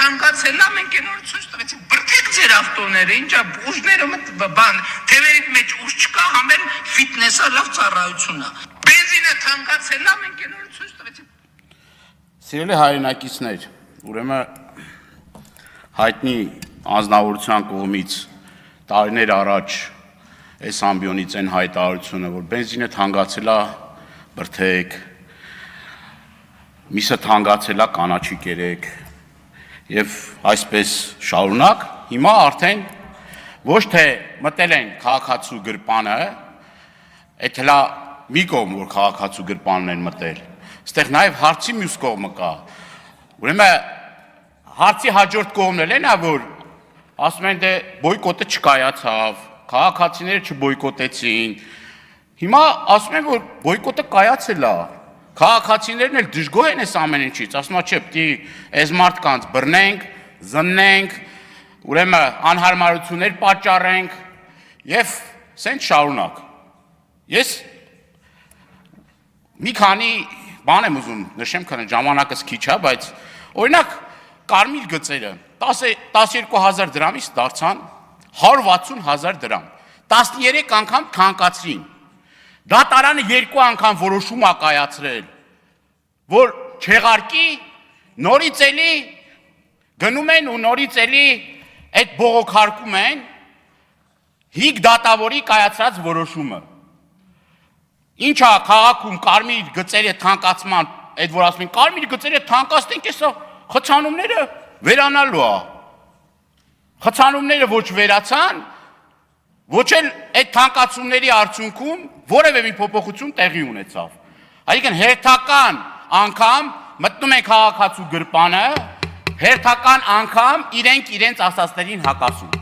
թանկացել է, մենք այն օրը ցույց տվեցինք, բրդեք ձեր ավտոները, ինչա ուժները բան, թևերի մեջ ուժ չկա, համեն ֆիթնեսը լավ ծառայություն է։ Բենզինը թանկացել է, մենք այն օրը ցույց տվեցինք։ Սիրելի հայրենակիցներ, ուրեմն հայտնի անձնավորության կողմից տարիներ առաջ այս ամբիոնից այն հայտարարությունը, որ բենզինը թանկացել է, բրդեք, միսը թանկացել է, կանաչի կերեք եւ այսպես շարունակ, հիմա արդեն ոչ թե մտել են քաղաքացու գրպանը, այդ հլա մի կողմ որ քաղաքացու գրպանն են մտել, այստեղ նաեւ հարցի մյուս կողմը կա։ Ուրեմն հարցի հաջորդ կողմն էլ է նա, որ ասում են դե բոյկոտը չկայացավ, քաղաքացիները չբոյկոտեցին։ Հիմա ասում են որ բոյկոտը կայացել է։ Քաղաքացիներն էլ դժգոհ են այս ամեն ինչից, ասում են չէ, պիտի այս մարդկանց բռնենք, զննենք, ուրեմն անհարմարություններ պատճառենք եւ սենց շարունակ։ Ես մի քանի բան եմ ուզում նշեմ, քանի ժամանակս քիչ է, բայց օրինակ կարմիր գծերը 12000 դրամից դարձան 160,000 դրամ։ 13 անգամ թանկացրին։ Դատարանը 2 անգամ որոշում է կայացրել, որ չեղարկի, նորից էլի գնում են ու նորից էլի այդ բողոքարկում են հիգ դատավորի կայացրած որոշումը։ Ինչ է քաղաքում կարմիր գծերի թանկացման, այդ որ ասում են կարմիր գծերը թանկացնենք, հեսա խցանումները վերանալու է։ Խցանումները ոչ վերացան, ոչ էլ այդ թանկացումների արդյունքում որևէ մի փոփոխություն տեղի ունեցավ։ Այսինքն հերթական անգամ մտնում են քաղաքացու գրպանը, հերթական անգամ իրենք իրենց ասածներին հակասում։